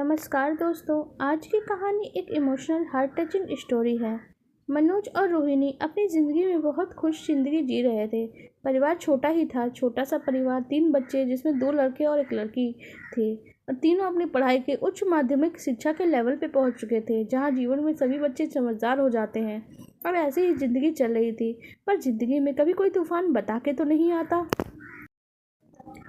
नमस्कार दोस्तों। आज की कहानी एक इमोशनल हार्ट टचिंग स्टोरी है। मनोज और रोहिणी अपनी ज़िंदगी में बहुत खुश ज़िंदगी जी रहे थे। परिवार छोटा ही था, छोटा सा परिवार, 3 बच्चे जिसमें 2 लड़के और 1 लड़की थे और तीनों अपनी पढ़ाई के उच्च माध्यमिक शिक्षा के लेवल पे पहुंच चुके थे, जहां जीवन में सभी बच्चे समझदार हो जाते हैं। और ऐसे ही ज़िंदगी चल रही थी, पर ज़िंदगी में कभी कोई तूफान बता के तो नहीं आता।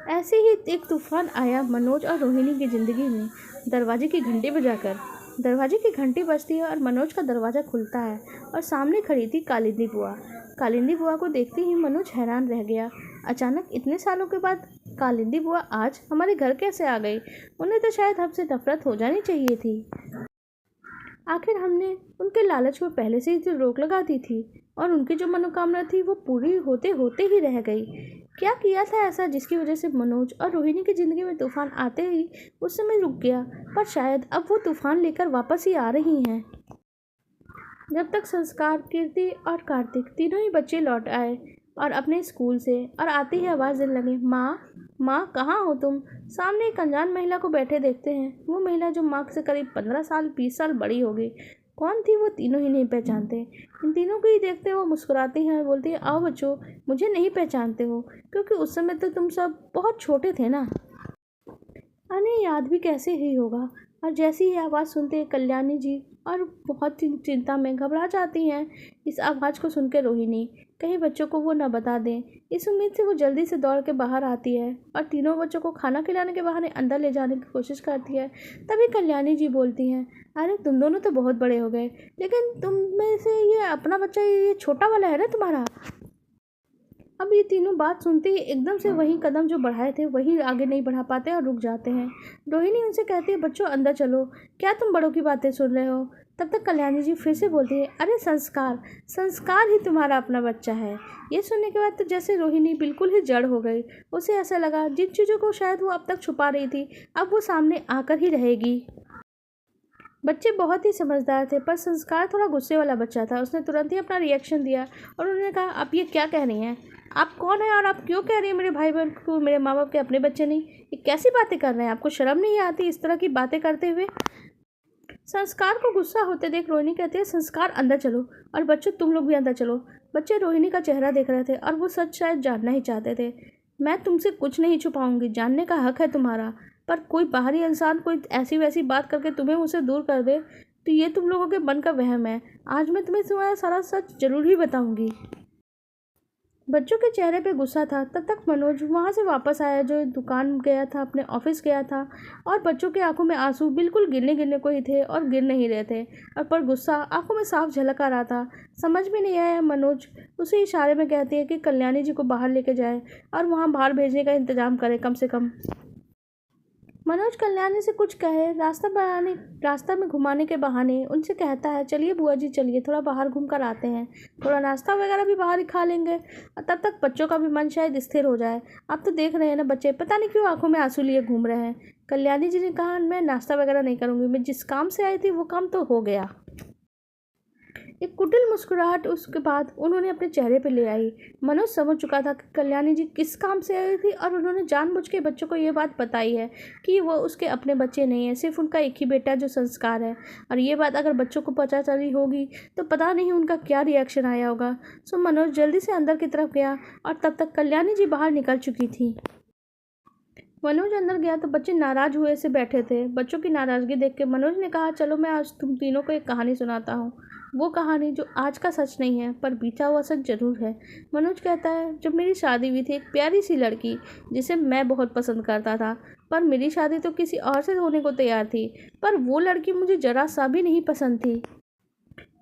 ऐसे ही एक तूफान आया मनोज और रोहिणी की ज़िंदगी में। दरवाजे की घंटी बजाकर दरवाजे की घंटी बजती है और मनोज का दरवाज़ा खुलता है और सामने खड़ी थी कालिंदी बुआ। कालिंदी बुआ को देखते ही मनोज हैरान रह गया। अचानक इतने सालों के बाद कालिंदी बुआ आज हमारे घर कैसे आ गई? उन्हें तो शायद हमसे नफरत हो जानी चाहिए थी। आखिर हमने उनके लालच को पहले से ही तो रोक लगा दी थी और उनकी जो मनोकामना थी वो पूरी होते होते ही रह गई। क्या किया था ऐसा जिसकी वजह से मनोज और रोहिणी की ज़िंदगी में तूफान आते ही उस समय रुक गया, पर शायद अब वो तूफान लेकर वापस ही आ रही हैं। जब तक संस्कार, कीर्ति और कार्तिक तीनों ही बच्चे लौट आए और अपने स्कूल से, और आते ही आवाज़ देने लगे, माँ माँ कहाँ हो तुम? सामने एक अनजान महिला को बैठे देखते हैं। वो महिला जो माँ से करीब 15 साल 20 साल बड़ी होगी। कौन थी वो तीनों ही नहीं पहचानते। इन तीनों को ही देखते वो मुस्कुराती हैं और बोलती है, आओ बच्चों, मुझे नहीं पहचानते हो क्योंकि उस समय तो तुम सब बहुत छोटे थे ना। अरे याद भी कैसे ही होगा। और जैसी ही आवाज़ सुनते हैं कल्याणी जी और बहुत चिंता में घबरा जाती हैं। इस आवाज़ को सुनकर रोहिणी कहीं बच्चों को वो न बता दें, इस उम्मीद से वो जल्दी से दौड़ के बाहर आती है और तीनों बच्चों को खाना खिलाने के बहाने अंदर ले जाने की कोशिश करती है। तभी कल्याणी जी बोलती हैं, अरे तुम दोनों तो बहुत बड़े हो गए, लेकिन तुम में से ये अपना बच्चा, ये छोटा वाला है ना तुम्हारा। अब ये तीनों बात सुनते ही एकदम से वही कदम जो बढ़ाए थे वही आगे नहीं बढ़ा पाते और रुक जाते हैं। रोहिणी उनसे कहती है, बच्चों अंदर चलो, क्या तुम बड़ों की बातें सुन रहे हो? तब तक कल्याणी जी फिर से बोलती है, अरे संस्कार संस्कार ही तुम्हारा अपना बच्चा है। ये सुनने के बाद तो जैसे रोहिणी बिल्कुल ही जड़ हो गई। उसे ऐसा लगा जिन चीज़ों को शायद वो अब तक छुपा रही थी अब वो सामने आकर ही रहेगी। बच्चे बहुत ही समझदार थे, पर संस्कार थोड़ा गुस्से वाला बच्चा था। उसने तुरंत ही अपना रिएक्शन दिया और उन्होंने कहा, आप ये क्या कह रही हैं? आप कौन है और आप क्यों कह रही हैं मेरे भाई बहन को मेरे माँ बाप के अपने बच्चे नहीं? ये कैसी बातें कर रहे हैं? आपको शर्म नहीं आती इस तरह की बातें करते हुए? संस्कार को गुस्सा होते देख रोहिणी कहती है, संस्कार अंदर चलो और बच्चों तुम लोग भी अंदर चलो। बच्चे रोहिणी का चेहरा देख रहे थे और वो सच शायद जानना ही चाहते थे। मैं तुमसे कुछ नहीं छुपाऊंगी, जानने का हक है तुम्हारा, पर कोई बाहरी इंसान कोई ऐसी वैसी बात करके तुम्हें मुझसे दूर कर दे तो ये तुम लोगों के मन का वहम है। आज मैं तुम्हें तुम्हारा सारा सच जरूर ही बताऊंगी। बच्चों के चेहरे पे गुस्सा था। तब तक मनोज वहाँ से वापस आया जो दुकान गया था, अपने ऑफिस गया था, और बच्चों की आंखों में आंसू बिल्कुल गिरने गिरने को ही थे और गिर नहीं रहे थे, और पर गुस्सा आंखों में साफ झलक आ रहा था। समझ में नहीं आया। मनोज उसे इशारे में कहती है कि कल्याणी जी को बाहर लेके जाए और वहाँ बाहर भेजने का इंतजाम करे कम से कम। मनोज कल्याणी से कुछ कहे, रास्ता में घुमाने के बहाने उनसे कहता है, चलिए बुआ जी चलिए, थोड़ा बाहर घूम कर आते हैं, थोड़ा नाश्ता वगैरह भी बाहर ही खा लेंगे और तब तक बच्चों का भी मन शायद स्थिर हो जाए। आप तो देख रहे हैं ना बच्चे पता नहीं क्यों आंखों में आंसू लिए घूम रहे हैं। कल्याणी जी ने कहा, मैं नाश्ता वगैरह नहीं करूँगी, मैं जिस काम से आई थी वो काम तो हो गया। एक कुटिल मुस्कुराहट उसके बाद उन्होंने अपने चेहरे पर ले आई। मनोज समझ चुका था कि कल्याणी जी किस काम से आई थी और उन्होंने जानबूझ के बच्चों को ये बात बताई है कि वो उसके अपने बच्चे नहीं है, सिर्फ उनका एक ही बेटा जो संस्कार है। और ये बात अगर बच्चों को पता चली होगी तो पता नहीं उनका क्या रिएक्शन आया होगा। सो मनोज जल्दी से अंदर की तरफ गया और तब तक कल्याणी जी बाहर निकल चुकी थी। मनोज अंदर गया तो बच्चे नाराज हुए से बैठे थे। बच्चों की नाराज़गी देख के मनोज ने कहा, चलो मैं आज तुम तीनों को एक कहानी सुनाता हूँ, वो कहानी जो आज का सच नहीं है पर बीता हुआ सच जरूर है। मनोज कहता है, जब मेरी शादी हुई थी एक प्यारी सी लड़की जिसे मैं बहुत पसंद करता था, पर मेरी शादी तो किसी और से होने को तैयार थी, पर वो लड़की मुझे जरा सा भी नहीं पसंद थी।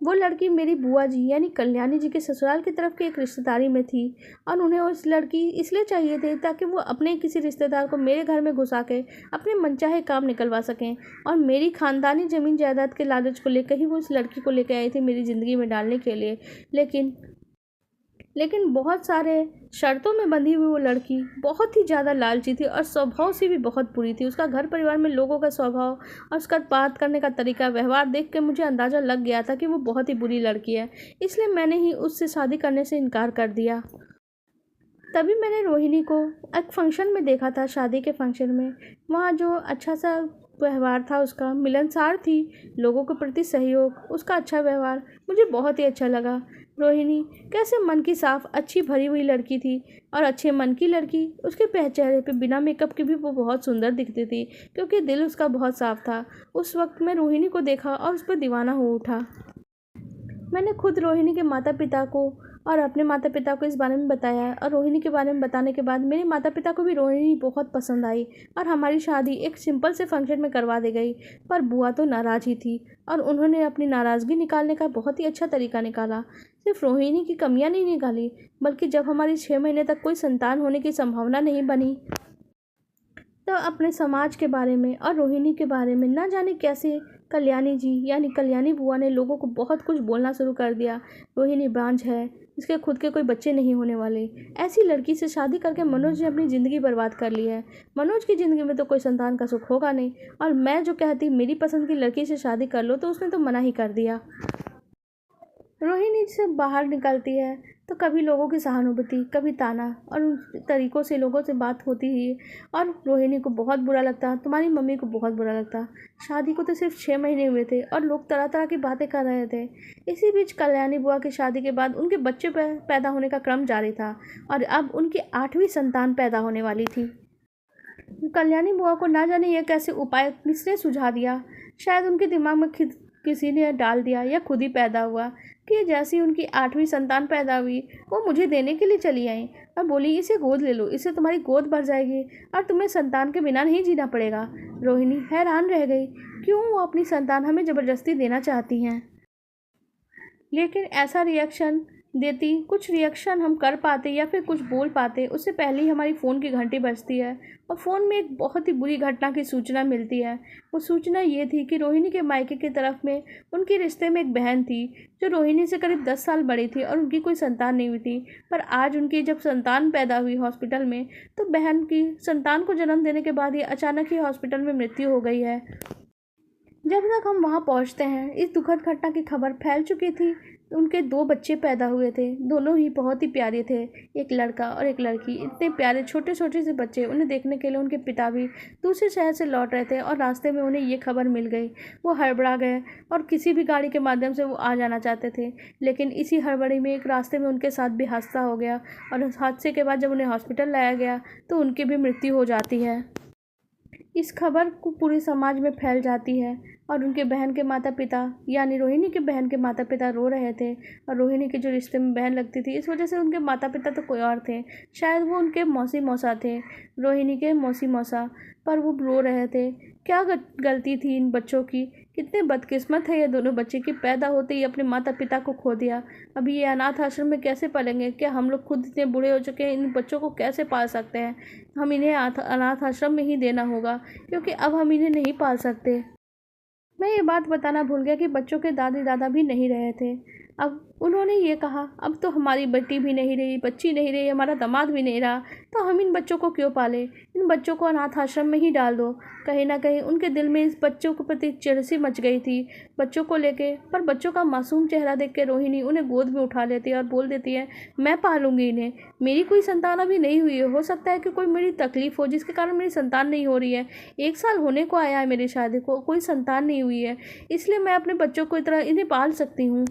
वो लड़की मेरी बुआ जी यानी कल्याणी जी के ससुराल की तरफ की एक रिश्तेदारी में थी और उन्हें उस लड़की इसलिए चाहिए थी ताकि वो अपने किसी रिश्तेदार को मेरे घर में घुसा के अपने मनचाहे काम निकलवा सकें। और मेरी खानदानी ज़मीन जायदाद के लालच को लेकर ही वो उस लड़की को लेकर आई थी मेरी ज़िंदगी में डालने के लिए। लेकिन बहुत सारे शर्तों में बंधी हुई वो लड़की बहुत ही ज़्यादा लालची थी और स्वभाव से भी बहुत बुरी थी। उसका घर परिवार में लोगों का स्वभाव और उसका बात करने का तरीका, व्यवहार देख के मुझे अंदाज़ा लग गया था कि वो बहुत ही बुरी लड़की है। इसलिए मैंने ही उससे शादी करने से इनकार कर दिया। तभी मैंने रोहिणी को एक फंक्शन में देखा था, शादी के फंक्शन में। वहाँ जो अच्छा सा व्यवहार था उसका, मिलनसार थी, लोगों के प्रति सहयोग, उसका अच्छा व्यवहार मुझे बहुत ही अच्छा लगा। रोहिणी कैसे मन की साफ, अच्छी भरी हुई लड़की थी, और अच्छे मन की लड़की, उसके चेहरे पे बिना मेकअप के भी वो बहुत सुंदर दिखती थी, क्योंकि दिल उसका बहुत साफ था। उस वक्त मैं रोहिणी को देखा और उस पर दीवाना हो उठा। मैंने खुद रोहिणी के माता पिता को और अपने माता पिता को इस बारे में बताया, और रोहिणी के बारे में बताने के बाद मेरे माता पिता को भी रोहिणी बहुत पसंद आई, और हमारी शादी एक सिंपल से फंक्शन में करवा दी गई। पर बुआ तो नाराज़ ही थी, और उन्होंने अपनी नाराज़गी निकालने का बहुत ही अच्छा तरीका निकाला। सिर्फ रोहिणी की कमियां नहीं निकाली, बल्कि जब हमारी 6 महीने तक कोई संतान होने की संभावना नहीं बनी, तो अपने समाज के बारे में और रोहिणी के बारे में ना जाने कैसे कल्याणी जी यानी कल्याणी बुआ ने लोगों को बहुत कुछ बोलना शुरू कर दिया। रोहिणी बांझ है, इसके खुद के कोई बच्चे नहीं होने वाले, ऐसी लड़की से शादी करके मनोज ने अपनी ज़िंदगी बर्बाद कर ली है, मनोज की ज़िंदगी में तो कोई संतान का सुख होगा नहीं। और मैं जो कहती मेरी पसंद की लड़की से शादी कर लो, तो उसने तो मना ही कर दिया। रोहिणी से बाहर निकलती है तो कभी लोगों की सहानुभूति, कभी ताना, और उन तरीक़ों से लोगों से बात होती ही, और रोहिणी को बहुत बुरा लगता, तुम्हारी मम्मी को बहुत बुरा लगता। शादी को तो सिर्फ 6 महीने हुए थे और लोग तरह तरह की बातें कर रहे थे। इसी बीच कल्याणी बुआ की शादी के बाद उनके बच्चे पैदा होने का क्रम जारी था, और अब उनकी 8वीं संतान पैदा होने वाली थी। कल्याणी बुआ को ना जाने यह कैसे उपाय किसने सुझा दिया, शायद उनके दिमाग में किसी ने डाल दिया, या खुद ही पैदा हुआ, कि जैसी उनकी 8वीं संतान पैदा हुई, वो मुझे देने के लिए चली आई और बोली, इसे गोद ले लो, इससे तुम्हारी गोद भर जाएगी और तुम्हें संतान के बिना नहीं जीना पड़ेगा। रोहिणी हैरान रह गई, क्यों वो अपनी संतान हमें ज़बरदस्ती देना चाहती हैं। लेकिन ऐसा रिएक्शन देती, कुछ रिएक्शन हम कर पाते या फिर कुछ बोल पाते, उससे पहले ही हमारी फ़ोन की घंटी बजती है, और फ़ोन में एक बहुत ही बुरी घटना की सूचना मिलती है। वो सूचना ये थी कि रोहिणी के मायके की तरफ में उनके रिश्ते में एक बहन थी, जो रोहिणी से करीब 10 साल बड़ी थी, और उनकी कोई संतान नहीं हुई थी। पर आज उनकी जब संतान पैदा हुई हॉस्पिटल में, तो बहन की संतान को जन्म देने के बाद ही अचानक ही हॉस्पिटल में मृत्यु हो गई है। जब तक हम वहां पहुंचते हैं, इस दुखद घटना की खबर फैल चुकी थी। उनके 2 बच्चे पैदा हुए थे, दोनों ही बहुत ही प्यारे थे, एक लड़का और एक लड़की। इतने प्यारे छोटे छोटे से बच्चे, उन्हें देखने के लिए उनके पिता भी दूसरे शहर से लौट रहे थे, और रास्ते में उन्हें ये खबर मिल गई। वो हड़बड़ा गए और किसी भी गाड़ी के माध्यम से वो आ जाना चाहते थे, लेकिन इसी हड़बड़ी में एक रास्ते में उनके साथ भी हादसा हो गया, और उस हादसे के बाद जब उन्हें हॉस्पिटल लाया गया, तो उनकी भी मृत्यु हो जाती है। इस खबर को पूरे समाज में फैल जाती है, और उनके बहन के माता पिता यानी रोहिणी के बहन के माता पिता रो रहे थे, और रोहिणी के जो रिश्ते में बहन लगती थी, इस वजह से उनके माता पिता तो कोई और थे, शायद वो उनके मौसी मौसा थे, रोहिणी के मौसी मौसा, पर वो रो रहे थे। क्या गलती थी इन बच्चों की, कितने बदकिस्मत है ये दोनों बच्चे कि पैदा होते ही अपने माता पिता को खो दिया। अभी ये अनाथ आश्रम में कैसे पलेंगे, क्या हम लोग खुद इतने बूढ़े हो चुके हैं, इन बच्चों को कैसे पाल सकते हैं। हम इन्हें अनाथ आश्रम में ही देना होगा, क्योंकि अब हम इन्हें नहीं पाल सकते। मैं ये बात बताना भूल गया कि बच्चों के दादी दादा भी नहीं रहे थे। अब उन्होंने ये कहा, अब तो हमारी बेटी भी नहीं रही, बच्ची नहीं रही, हमारा दामाद भी नहीं रहा, तो हम इन बच्चों को क्यों पालें, इन बच्चों को अनाथ आश्रम में ही डाल दो। कहीं ना कहीं उनके दिल में इस बच्चों के प्रति चिड़सी मच गई थी, बच्चों को लेके। पर बच्चों का मासूम चेहरा देख के रोहिणी उन्हें गोद में उठा लेती है और बोल देती है, मैं पालूंगी इन्हें, मेरी कोई संतान अभी नहीं हुई है, हो सकता है कि कोई मेरी तकलीफ़ हो जिसके कारण मेरी संतान नहीं हो रही है। 1 साल होने को आया है मेरी शादी को, कोई संतान नहीं हुई है, इसलिए मैं अपने बच्चों को इतना इन्हें पाल सकती हूँ।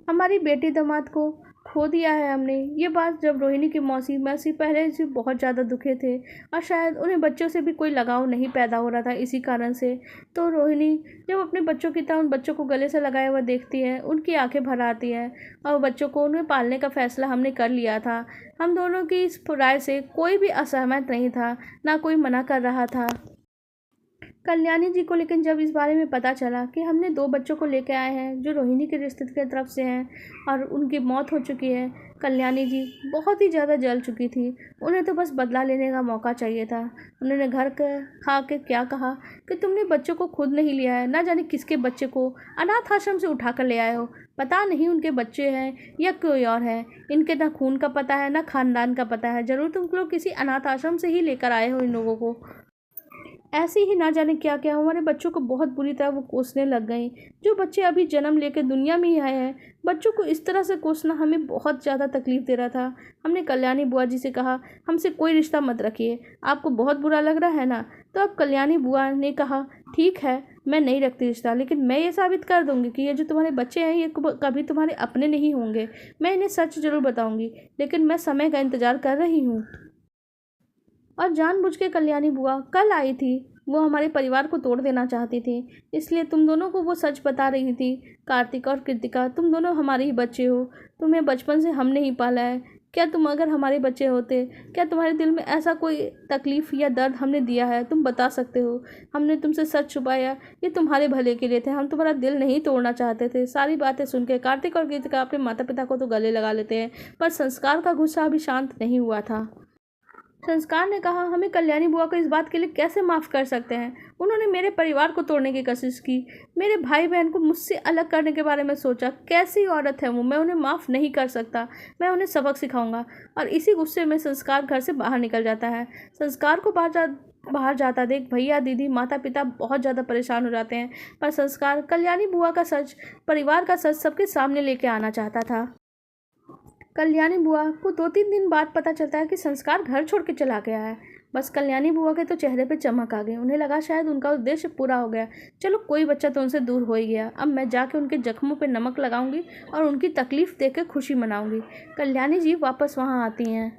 हमारी बेटी दामाद को खो दिया है हमने। ये बात जब रोहिणी की मौसी पहले से बहुत ज़्यादा दुखे थे, और शायद उन्हें बच्चों से भी कोई लगाव नहीं पैदा हो रहा था इसी कारण से। तो रोहिणी जब अपने बच्चों की तरह उन बच्चों को गले से लगाया हुआ देखती है, उनकी आंखें भर आती हैं, और बच्चों को उन्हें पालने का फैसला हमने कर लिया था। हम दोनों की इस राय से कोई भी असहमत नहीं था, ना कोई मना कर रहा था। कल्याणी जी को लेकिन जब इस बारे में पता चला कि हमने 2 बच्चों को लेकर आए हैं जो रोहिणी के रिश्ते की तरफ से हैं, और उनकी मौत हो चुकी है, कल्याणी जी बहुत ही ज़्यादा जल चुकी थी। उन्हें तो बस बदला लेने का मौका चाहिए था। उन्होंने घर खा के क्या कहा कि तुमने बच्चों को खुद नहीं लिया है, ना जाने किसके बच्चे को अनाथ आश्रम से उठा कर ले आए हो, पता नहीं उनके बच्चे हैं या कोई और है। इनके ना खून का पता है, ना खानदान का पता है, ज़रूर तुम लोग किसी अनाथ आश्रम से ही लेकर आए हो इन लोगों को। ऐसे ही ना जाने क्या क्या हमारे बच्चों को बहुत बुरी तरह वो कोसने लग गई। जो बच्चे अभी जन्म लेकर दुनिया में ही आए हैं, बच्चों को इस तरह से कोसना हमें बहुत ज़्यादा तकलीफ़ दे रहा था। हमने कल्याणी बुआ जी से कहा, हमसे कोई रिश्ता मत रखिए, आपको बहुत बुरा लग रहा है ना। तो अब कल्याणी बुआ ने कहा, ठीक है, मैं नहीं रखती रिश्ता, लेकिन मैं ये साबित कर दूंगी कि ये जो तुम्हारे बच्चे हैं ये कभी तुम्हारे अपने नहीं होंगे। मैं इन्हें सच जरूर बताऊंगी, लेकिन मैं समय का इंतज़ार कर रही हूँ। और जानबूझ के कल्याणी बुआ कल आई थी। वो हमारे परिवार को तोड़ देना चाहती थी, इसलिए तुम दोनों को वो सच बता रही थी। कार्तिक और कृतिका, तुम दोनों हमारे ही बच्चे हो, तुम्हें बचपन से हमने ही पाला है। क्या तुम अगर हमारे बच्चे होते, क्या तुम्हारे दिल में ऐसा कोई तकलीफ़ या दर्द हमने दिया है? तुम बता सकते हो। हमने तुमसे सच छुपाया, ये तुम्हारे भले के लिए थे, हम तुम्हारा दिल नहीं तोड़ना चाहते थे। सारी बातें सुन के कार्तिक और कृतिका अपने माता पिता को तो गले लगा लेते हैं, पर संस्कार का गुस्सा अभी शांत नहीं हुआ था। संस्कार ने कहा, हमें कल्याणी बुआ को इस बात के लिए कैसे माफ़ कर सकते हैं? उन्होंने मेरे परिवार को तोड़ने की कोशिश की, मेरे भाई बहन को मुझसे अलग करने के बारे में सोचा। कैसी औरत है वो, मैं उन्हें माफ़ नहीं कर सकता। मैं उन्हें सबक सिखाऊंगा। और इसी गुस्से में संस्कार घर से बाहर निकल जाता है। संस्कार को बाहर जाता देख भैया दीदी माता पिता बहुत ज़्यादा परेशान हो जाते हैं, पर संस्कार कल्याणी बुआ का सच, परिवार का सच सबके सामने लेके आना चाहता था। कल्याणी बुआ को 2-3 दिन बाद पता चलता है कि संस्कार घर छोड़ के चला गया है। बस कल्याणी बुआ के तो चेहरे पे चमक आ गई। उन्हें लगा शायद उनका उद्देश्य पूरा हो गया। चलो, कोई बच्चा तो उनसे दूर हो ही गया। अब मैं जाके उनके जख्मों पे नमक लगाऊंगी और उनकी तकलीफ़ देकर खुशी मनाऊंगी। कल्याणी जी वापस वहाँ आती हैं।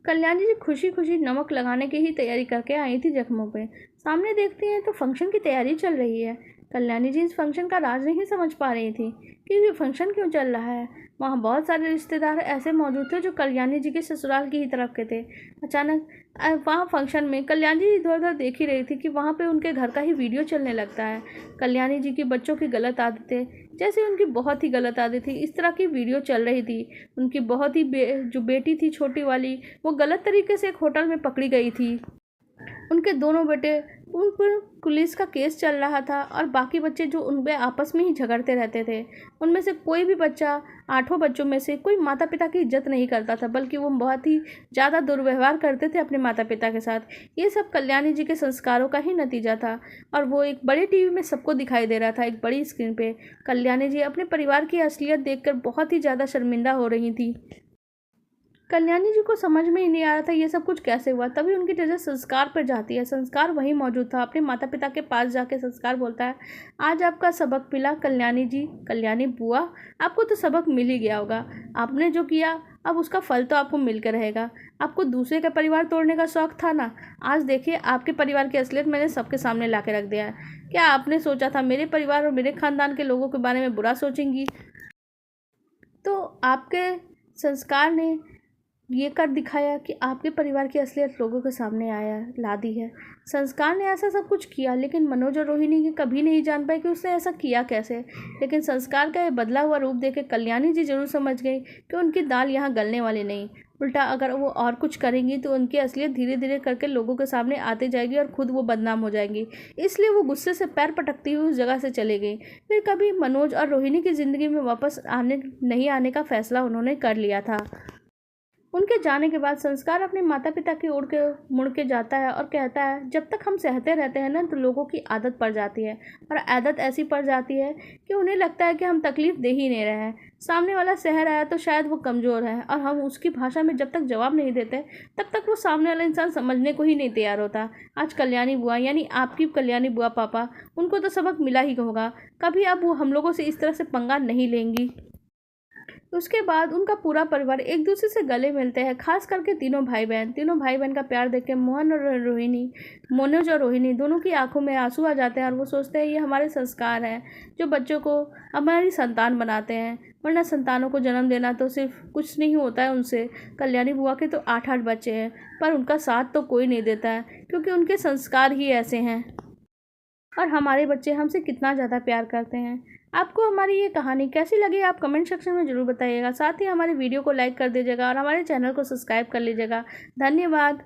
कल्याणी जी खुशी खुशी नमक लगाने की ही तैयारी करके आई थी जख्मों पे। सामने देखती हैं तो फंक्शन की तैयारी चल रही है। कल्याणी जी इस फंक्शन का राज नहीं समझ पा रही थी कि ये फंक्शन क्यों चल रहा है। वहाँ बहुत सारे रिश्तेदार ऐसे मौजूद थे जो कल्याणी जी के ससुराल की ही तरफ के थे। अचानक वहाँ फंक्शन में कल्याणी जी इधर उधर देख ही रही थी कि वहाँ पे उनके घर का ही वीडियो चलने लगता है। कल्याणी जी की बच्चों की गलत आदतें, जैसे उनकी बहुत ही गलत आदत थी, इस तरह की वीडियो चल रही थी। उनकी बहुत ही जो बेटी थी छोटी वाली, वो गलत तरीके से एक होटल में पकड़ी गई थी। उनके दोनों बेटे, उन पर पुलिस का केस चल रहा था और बाकी बच्चे जो उन पे आपस में ही झगड़ते रहते थे। उनमें से कोई भी बच्चा, 8 बच्चों में से कोई माता पिता की इज्जत नहीं करता था, बल्कि वो बहुत ही ज़्यादा दुर्व्यवहार करते थे अपने माता पिता के साथ। ये सब कल्याणी जी के संस्कारों का ही नतीजा था और वो एक बड़े टीवी में सबको दिखाई दे रहा था, एक बड़ी स्क्रीन पे। कल्याणी जी अपने परिवार की असलियत देखकर बहुत ही ज़्यादा शर्मिंदा हो रही थी। कल्याणी जी को समझ में ही नहीं आ रहा था ये सब कुछ कैसे हुआ। तभी उनकी नज़र संस्कार पर जाती है। संस्कार वहीं मौजूद था। अपने माता पिता के पास जाके संस्कार बोलता है, आज आपका सबक मिला कल्याणी जी। कल्याणी बुआ, आपको तो सबक मिल ही गया होगा। आपने जो किया अब उसका फल तो आपको मिल कर रहेगा। आपको दूसरे का परिवार तोड़ने का शौक था ना, आज देखिए आपके परिवार की असलियत मैंने सबके सामने ला के रख दिया है। क्या आपने सोचा था मेरे परिवार और मेरे खानदान के लोगों के बारे में बुरा सोचेंगी? तो आपके संस्कार ने ये कर दिखाया कि आपके परिवार की असलियत लोगों के सामने ला दी है। संस्कार ने ऐसा सब कुछ किया, लेकिन मनोज और रोहिणी कभी नहीं जान पाए कि उसने ऐसा किया कैसे। लेकिन संस्कार का ये बदला हुआ रूप देख के कल्याणी जी जरूर समझ गई कि उनकी दाल यहाँ गलने वाली नहीं। उल्टा अगर वो और कुछ करेंगी तो उनकी असलियत धीरे धीरे करके लोगों के सामने आती जाएगी और खुद वो बदनाम हो जाएंगी। इसलिए वो गुस्से से पैर पटकती हुई उस जगह से चली गई। फिर कभी मनोज और रोहिणी की ज़िंदगी में वापस नहीं आने का फैसला उन्होंने कर लिया था। उनके जाने के बाद संस्कार अपने माता पिता की ओर के मुड़ के जाता है और कहता है, जब तक हम सहते रहते हैं ना तो लोगों की आदत पड़ जाती है, और आदत ऐसी पड़ जाती है कि उन्हें लगता है कि हम तकलीफ़ दे ही नहीं रहे हैं। सामने वाला सह रहा है तो शायद वो कमज़ोर है, और हम उसकी भाषा में जब तक जवाब नहीं देते तब तक वो सामने वाला इंसान समझने को ही नहीं तैयार होता। आज कल्याणी बुआ, यानी आपकी कल्याणी बुआ पापा, उनको तो सबक मिला ही होगा। कभी अब वो हम लोगों से इस तरह से पंगा नहीं लेंगी। उसके बाद उनका पूरा परिवार एक दूसरे से गले मिलते हैं, खास करके तीनों भाई बहन का प्यार देख के मनोज और रोहिणी दोनों की आंखों में आंसू आ जाते हैं, और वो सोचते हैं ये हमारे संस्कार हैं जो बच्चों को हमारी संतान बनाते हैं। वरना संतानों को जन्म देना तो सिर्फ कुछ नहीं होता है उनसे। कल्याणी बुआ के तो 8 बच्चे हैं, पर उनका साथ तो कोई नहीं देता है, क्योंकि उनके संस्कार ही ऐसे हैं। और हमारे बच्चे हमसे कितना ज़्यादा प्यार करते हैं। आपको हमारी ये कहानी कैसी लगी आप कमेंट सेक्शन में ज़रूर बताइएगा। साथ ही हमारे वीडियो को लाइक कर दीजिएगा और हमारे चैनल को सब्सक्राइब कर लीजिएगा। धन्यवाद।